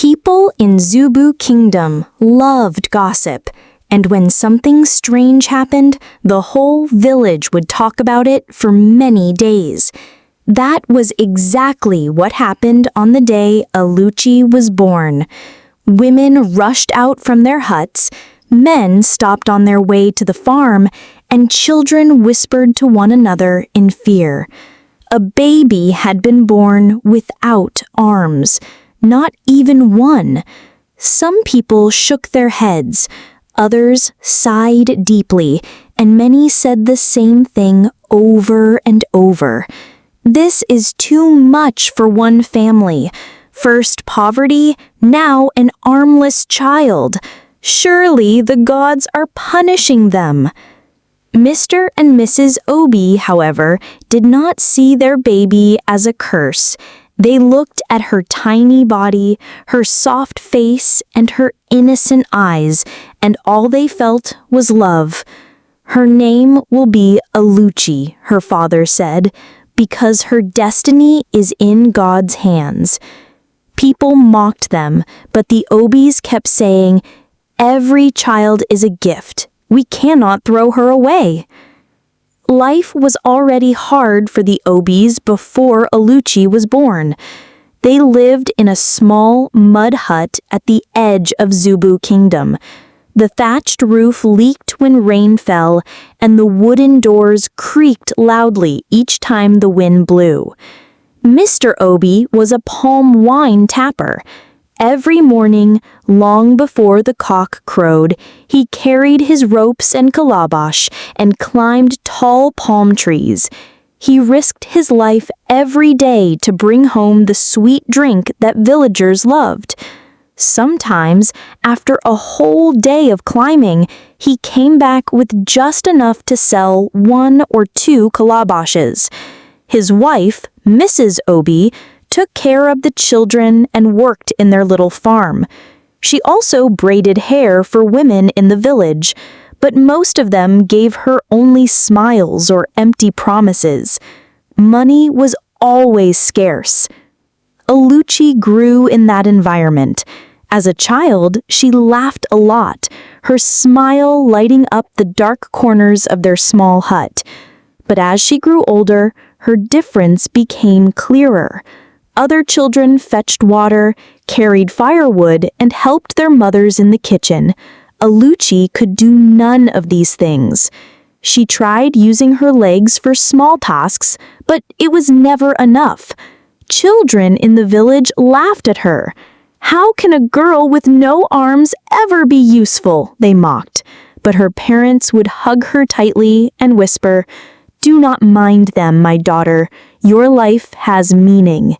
People in Zubu Kingdom loved gossip, and when something strange happened, the whole village would talk about it for many days. That was exactly what happened on the day Oluchi was born. Women rushed out from their huts, men stopped on their way to the farm, and children whispered to one another in fear. A baby had been born without arms, not even one. Some people shook their heads, others sighed deeply, and many said the same thing over and over. This is too much for one family. First poverty, now an armless child. Surely the gods are punishing them. Mr. and Mrs. Obi, however, did not see their baby as a curse. They looked at her tiny body, her soft face, and her innocent eyes, and all they felt was love. Her name will be Oluchi, her father said, because her destiny is in God's hands. People mocked them, but the Obis kept saying, "Every child is a gift. We cannot throw her away." Life was already hard for the Obis before Oluchi was born. They lived in a small mud hut at the edge of Zubu Kingdom. The thatched roof leaked when rain fell, and the wooden doors creaked loudly each time the wind blew. Mr. Obi was a palm wine tapper. Every morning, long before the cock crowed, he carried his ropes and calabash and climbed tall palm trees. He risked his life every day to bring home the sweet drink that villagers loved. Sometimes, after a whole day of climbing, he came back with just enough to sell 1 or 2 calabashes. His wife, Mrs. Obi, took care of the children and worked in their little farm. She also braided hair for women in the village, but most of them gave her only smiles or empty promises. Money was always scarce. Oluchi grew in that environment. As a child, she laughed a lot, her smile lighting up the dark corners of their small hut. But as she grew older, her difference became clearer. Other children fetched water, carried firewood, and helped their mothers in the kitchen. Oluchi could do none of these things. She tried using her legs for small tasks, but it was never enough. Children in the village laughed at her. "How can a girl with no arms ever be useful?" they mocked. But her parents would hug her tightly and whisper, "Do not mind them, my daughter. Your life has meaning."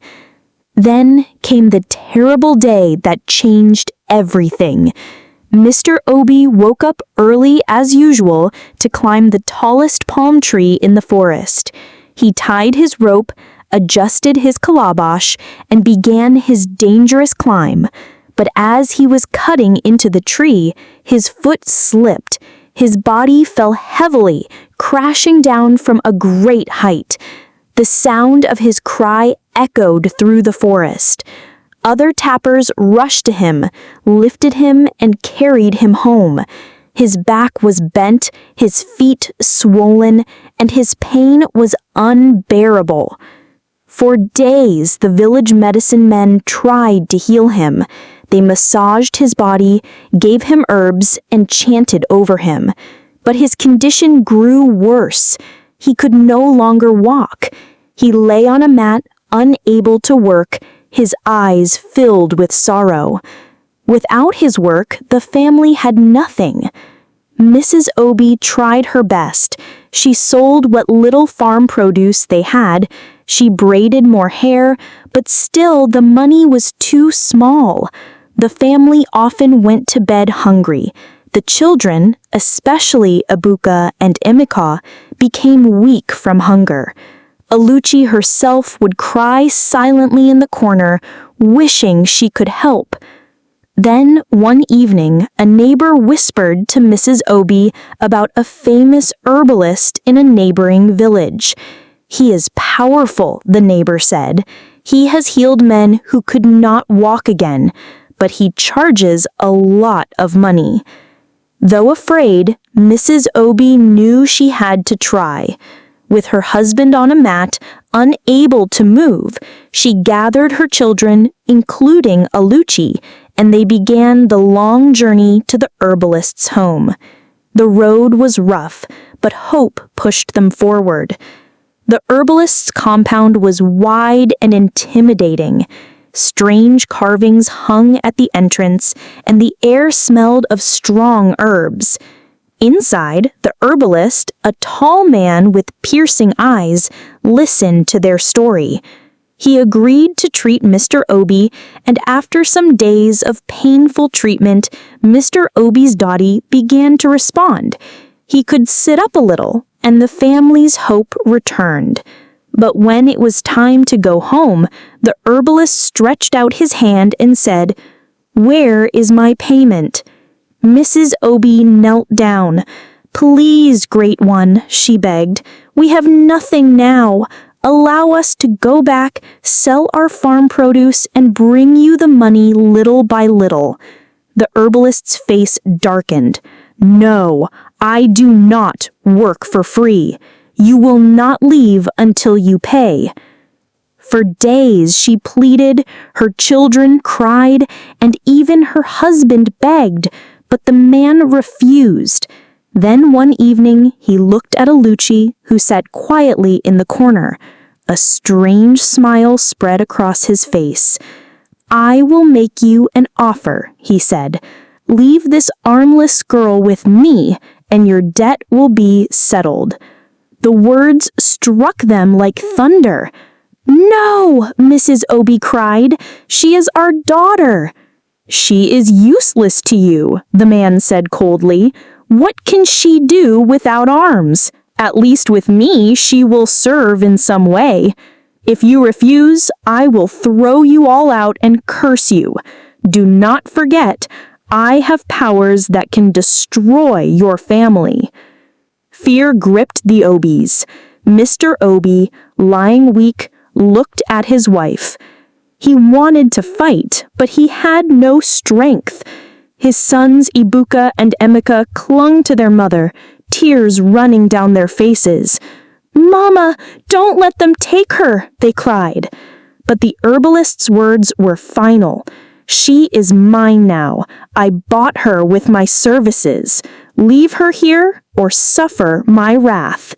Then came the terrible day that changed everything. Mr. Obi woke up early as usual to climb the tallest palm tree in the forest. He tied his rope, adjusted his calabash, and began his dangerous climb. But as he was cutting into the tree, his foot slipped. His body fell heavily, crashing down from a great height. The sound of his cry echoed through the forest. Other tappers rushed to him, lifted him, and carried him home. His back was bent, his feet swollen, and his pain was unbearable. For days, the village medicine men tried to heal him. They massaged his body, gave him herbs, and chanted over him. But his condition grew worse. He could no longer walk. He lay on a mat, unable to work, his eyes filled with sorrow. Without his work, the family had nothing. Mrs. Obi tried her best. She sold what little farm produce they had. She braided more hair, but still the money was too small. The family often went to bed hungry. The children, especially Ibuka and Emika, became weak from hunger. Oluchi herself would cry silently in the corner, wishing she could help. Then, one evening, a neighbor whispered to Mrs. Obi about a famous herbalist in a neighboring village. "He is powerful," the neighbor said. "He has healed men who could not walk again. but he charges a lot of money. Though afraid, Mrs. Obi knew she had to try. With her husband on a mat, unable to move, she gathered her children, including Oluchi, and they began the long journey to the herbalist's home. The road was rough, but hope pushed them forward. The herbalist's compound was wide and intimidating. Strange carvings hung at the entrance, and the air smelled of strong herbs. Inside, the herbalist, a tall man with piercing eyes, listened to their story. He agreed to treat Mr. Obi, and after some days of painful treatment, Mr. Obi's body began to respond. He could sit up a little, and the family's hope returned. But when it was time to go home, the herbalist stretched out his hand and said, "Where is my payment?" Mrs. Obi knelt down. "Please, Great One," she begged, "we have nothing now. Allow us to go back, sell our farm produce, and bring you the money little by little." The herbalist's face darkened. "No, I do not work for free. You will not leave until you pay." For days she pleaded, her children cried, and even her husband begged, but the man refused. Then one evening he looked at Oluchi, who sat quietly in the corner. A strange smile spread across his face. "I will make you an offer," he said. "Leave this armless girl with me, and your debt will be settled." The words struck them like thunder. "No!" Mrs. Obi cried. "She is our daughter." "She is useless to you," the man said coldly. "What can she do without arms? At least with me she will serve in some way. If you refuse, I will throw you all out and curse you. Do not forget, I have powers that can destroy your family." Fear gripped the Obis. Mr. Obi, lying weak, looked at his wife. He wanted to fight, but he had no strength. His sons Ibuka and Emeka clung to their mother, tears running down their faces. "Mama, don't let them take her," they cried. But the herbalist's words were final. "She is mine now. I bought her with my services. Leave her here or suffer my wrath."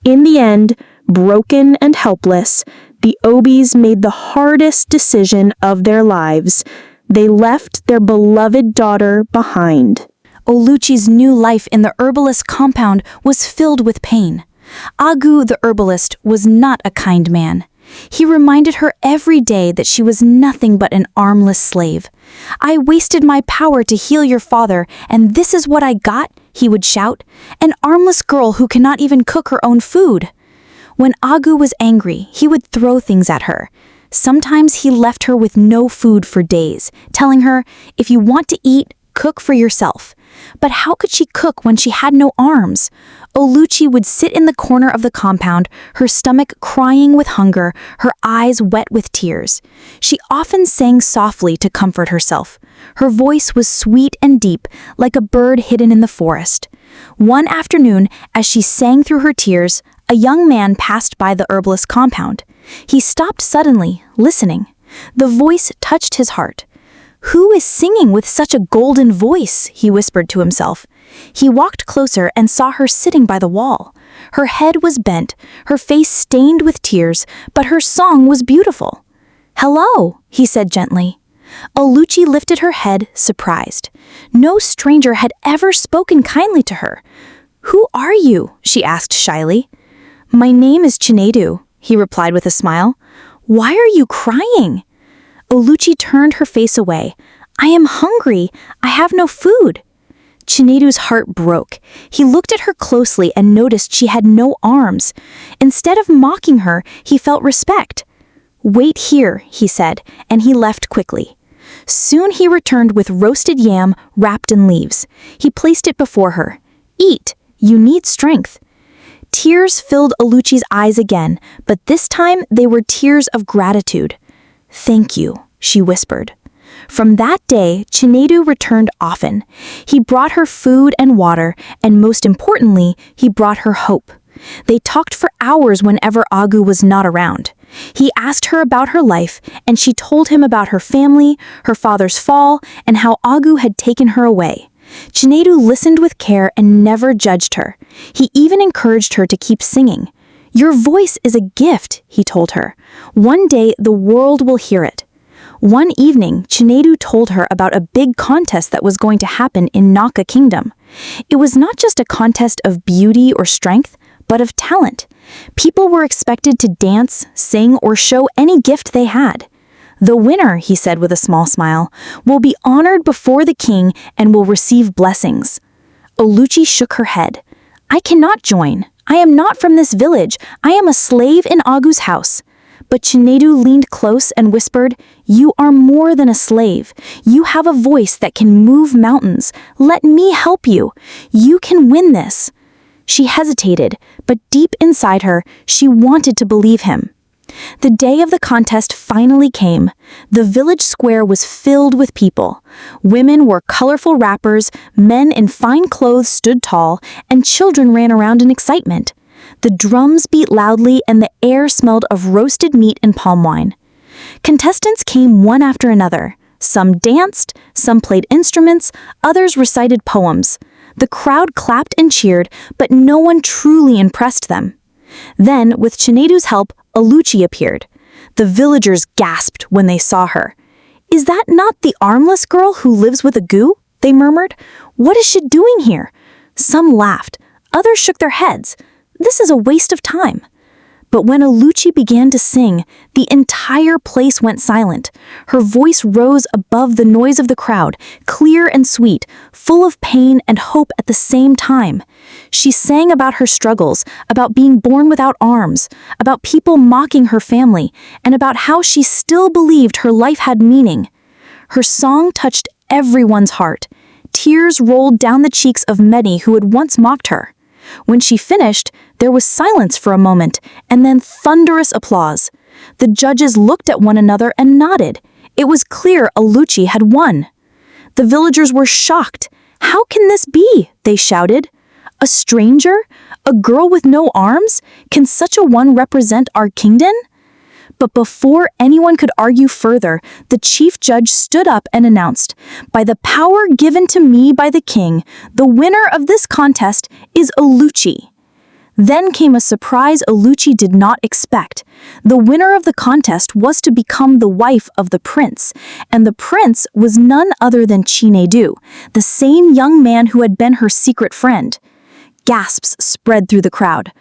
In the end, broken and helpless, the Obis made the hardest decision of their lives. They left their beloved daughter behind. Oluchi's new life in the herbalist compound was filled with pain. Agu, the herbalist, was not a kind man. He reminded her every day that she was nothing but an armless slave. "I wasted my power to heal your father, and this is what I got," he would shout. "An armless girl who cannot even cook her own food." When Agu was angry, he would throw things at her. Sometimes he left her with no food for days, telling her, "If you want to eat, cook for yourself." But how could she cook when she had no arms? Oluchi would sit in the corner of the compound, her stomach crying with hunger, her eyes wet with tears. She often sang softly to comfort herself. Her voice was sweet and deep, like a bird hidden in the forest. One afternoon, as she sang through her tears, a young man passed by the herbalist compound. He stopped suddenly, listening. The voice touched his heart. "Who is singing with such a golden voice?" he whispered to himself. He walked closer and saw her sitting by the wall. Her head was bent, her face stained with tears, but her song was beautiful. "Hello," he said gently. Oluchi lifted her head, surprised. No stranger had ever spoken kindly to her. "Who are you?" she asked shyly. "My name is Chinedu," he replied with a smile. "Why are you crying?" Oluchi turned her face away. "I am hungry. I have no food." Chinedu's heart broke. He looked at her closely and noticed she had no arms. Instead of mocking her, he felt respect. "Wait here," he said, and he left quickly. Soon he returned with roasted yam wrapped in leaves. He placed it before her. "Eat. You need strength." Tears filled Oluchi's eyes again, but this time they were tears of gratitude. "Thank you," she whispered. From that day, Chinedu returned often. He brought her food and water, and most importantly, he brought her hope. They talked for hours whenever Agu was not around. He asked her about her life, and she told him about her family, her father's fall, and how Agu had taken her away. Chinedu listened with care and never judged her. He even encouraged her to keep singing. "Your voice is a gift," he told her. "One day the world will hear it." One evening, Chinedu told her about a big contest that was going to happen in Naka Kingdom. It was not just a contest of beauty or strength, but of talent. People were expected to dance, sing, or show any gift they had. "The winner," he said with a small smile, "will be honored before the king and will receive blessings." Oluchi shook her head. "I cannot join. I am not from this village. I am a slave in Agu's house." But Chinedu leaned close and whispered, "You are more than a slave. You have a voice that can move mountains. Let me help you. You can win this." She hesitated, but deep inside her, she wanted to believe him. The day of the contest finally came. The village square was filled with people. Women wore colorful wrappers, men in fine clothes stood tall, and children ran around in excitement. The drums beat loudly and the air smelled of roasted meat and palm wine. Contestants came one after another. Some danced, some played instruments, others recited poems. The crowd clapped and cheered, but no one truly impressed them. Then, with Chinedu's help, Oluchi appeared. The villagers gasped when they saw her. "Is that not the armless girl who lives with Agu?" they murmured. "What is she doing here?" Some laughed. Others shook their heads. "This is a waste of time." But when Oluchi began to sing, the entire place went silent. Her voice rose above the noise of the crowd, clear and sweet, full of pain and hope at the same time. She sang about her struggles, about being born without arms, about people mocking her family, and about how she still believed her life had meaning. Her song touched everyone's heart. Tears rolled down the cheeks of many who had once mocked her. When she finished, there was silence for a moment, and then thunderous applause. The judges looked at one another and nodded. It was clear Oluchi had won. The villagers were shocked. "How can this be?" they shouted. "A stranger? A girl with no arms? Can such a one represent our kingdom?" But before anyone could argue further, the chief judge stood up and announced, "By the power given to me by the king, the winner of this contest is Oluchi." Then came a surprise Oluchi did not expect. The winner of the contest was to become the wife of the prince, and the prince was none other than Chinedu, the same young man who had been her secret friend. Gasps spread through the crowd.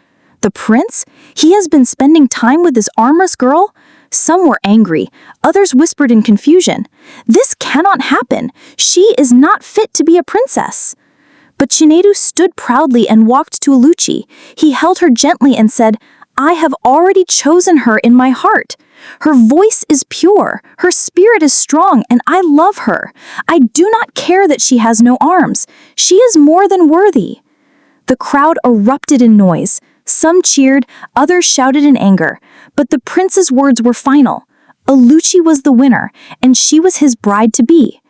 "The prince? He has been spending time with this armless girl?" Some were angry. Others whispered in confusion. "This cannot happen. She is not fit to be a princess." But Chinedu stood proudly and walked to Oluchi. He held her gently and said, "I have already chosen her in my heart. Her voice is pure, her spirit is strong, and I love her. I do not care that she has no arms. She is more than worthy." The crowd erupted in noise. Some cheered, others shouted in anger, but the prince's words were final. Oluchi was the winner, and she was his bride-to-be.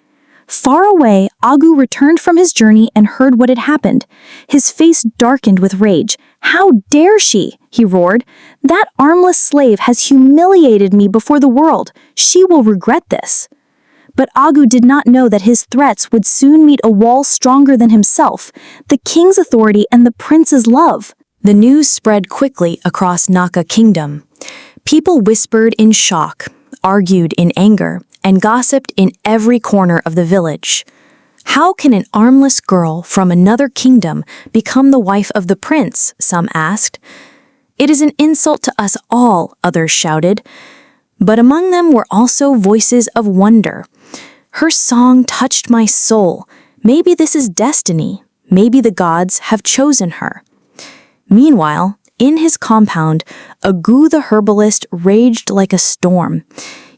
Far away, Agu returned from his journey and heard what had happened. His face darkened with rage. "How dare she?" he roared. "That armless slave has humiliated me before the world. She will regret this." But Agu did not know that his threats would soon meet a wall stronger than himself, the king's authority and the prince's love. The news spread quickly across Naka Kingdom. People whispered in shock, argued in anger, and gossiped in every corner of the village. How can an armless girl from another kingdom become the wife of the prince? Some asked. It is an insult to us all, others shouted. But among them were also voices of wonder. Her song touched my soul. Maybe this is destiny. Maybe the gods have chosen her. Meanwhile, in his compound, Agu the herbalist raged like a storm.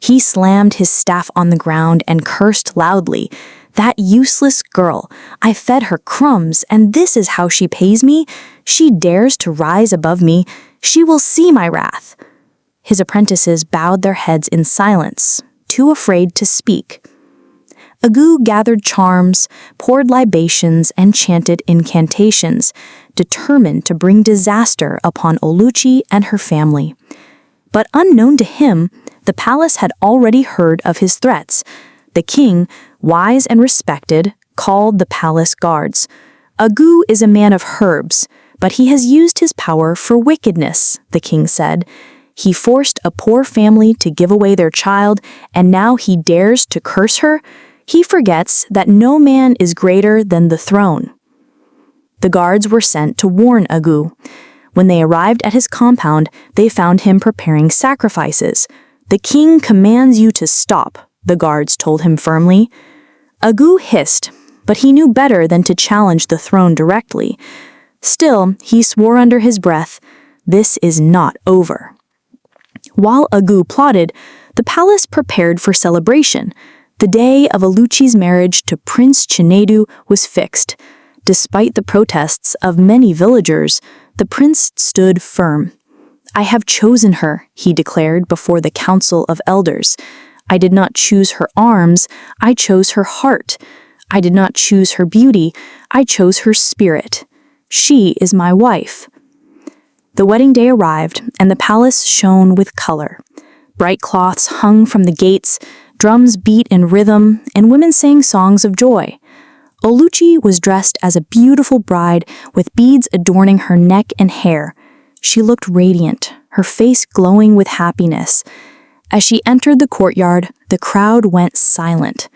He slammed his staff on the ground and cursed loudly. That useless girl. I fed her crumbs, and this is how she pays me? She dares to rise above me. She will see my wrath. His apprentices bowed their heads in silence, too afraid to speak. Agu gathered charms, poured libations, and chanted incantations, determined to bring disaster upon Oluchi and her family. But unknown to him, the palace had already heard of his threats. The king, wise and respected, called the palace guards. Agu is a man of herbs, but he has used his power for wickedness, the king said. He forced a poor family to give away their child, and now he dares to curse her? He forgets that no man is greater than the throne. The guards were sent to warn Agu. When they arrived at his compound, they found him preparing sacrifices. "The king commands you to stop," the guards told him firmly. Agu hissed, but he knew better than to challenge the throne directly. Still, he swore under his breath, "This is not over." While Agu plotted, the palace prepared for celebration. The day of Oluchi's marriage to Prince Chinedu was fixed. Despite the protests of many villagers, the prince stood firm. "I have chosen her," he declared before the council of elders. "I did not choose her arms, I chose her heart. I did not choose her beauty, I chose her spirit. She is my wife." The wedding day arrived, and the palace shone with color. Bright cloths hung from the gates, drums beat in rhythm, and women sang songs of joy. Oluchi was dressed as a beautiful bride with beads adorning her neck and hair. She looked radiant, her face glowing with happiness. As she entered the courtyard, the crowd went silent.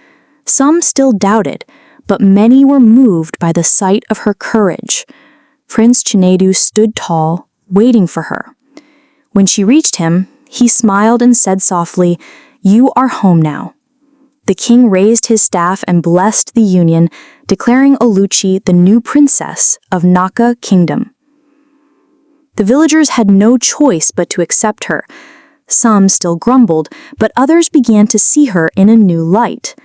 Some still doubted, but many were moved by the sight of her courage. Prince Chinedu stood tall, waiting for her. When she reached him, he smiled and said softly, "You are home now." The king raised his staff and blessed the union, declaring Oluchi the new princess of Naka Kingdom. The villagers had no choice but to accept her. Some still grumbled, but others began to see her in a new light.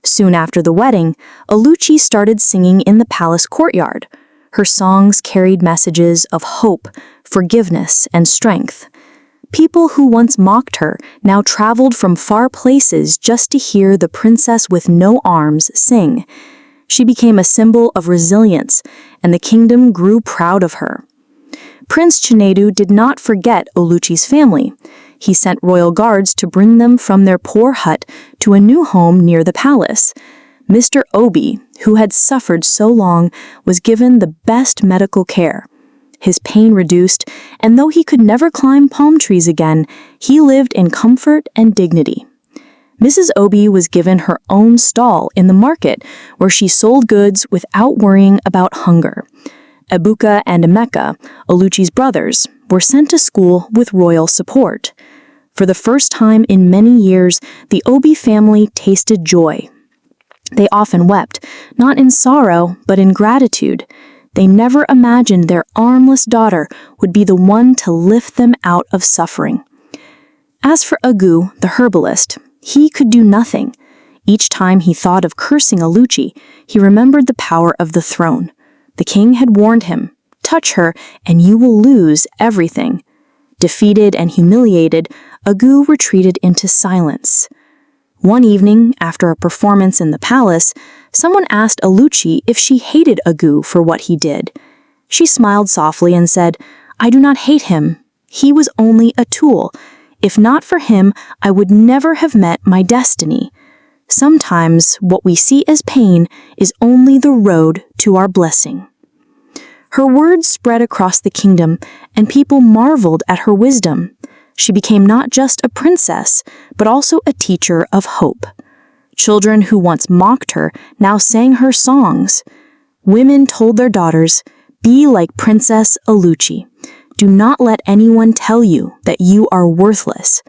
Soon after the wedding, Oluchi started singing in the palace courtyard. Her songs carried messages of hope, forgiveness, and strength. People who once mocked her now traveled from far places just to hear the princess with no arms sing. She became a symbol of resilience, and the kingdom grew proud of her. Prince Chinedu did not forget Oluchi's family. He sent royal guards to bring them from their poor hut to a new home near the palace. Mr. Obi, who had suffered so long, was given the best medical care. His pain reduced, and though he could never climb palm trees again, he lived in comfort and dignity. Mrs. Obi was given her own stall in the market, where she sold goods without worrying about hunger. Ebuka and Emeka, Oluchi's brothers, were sent to school with royal support. For the first time in many years, the Obi family tasted joy. They often wept, not in sorrow, but in gratitude. They never imagined their armless daughter would be the one to lift them out of suffering. As for Agu, the herbalist, he could do nothing. Each time he thought of cursing Oluchi, he remembered the power of the throne. The king had warned him, "Touch her, and you will lose everything." Defeated and humiliated, Agu retreated into silence. One evening, after a performance in the palace, someone asked Oluchi if she hated Agu for what he did. She smiled softly and said, "I do not hate him. He was only a tool. If not for him, I would never have met my destiny. Sometimes what we see as pain is only the road to our blessing." Her words spread across the kingdom, and people marveled at her wisdom. She became not just a princess, but also a teacher of hope. Children who once mocked her now sang her songs. Women told their daughters, "Be like Princess Oluchi. Do not let anyone tell you that you are worthless."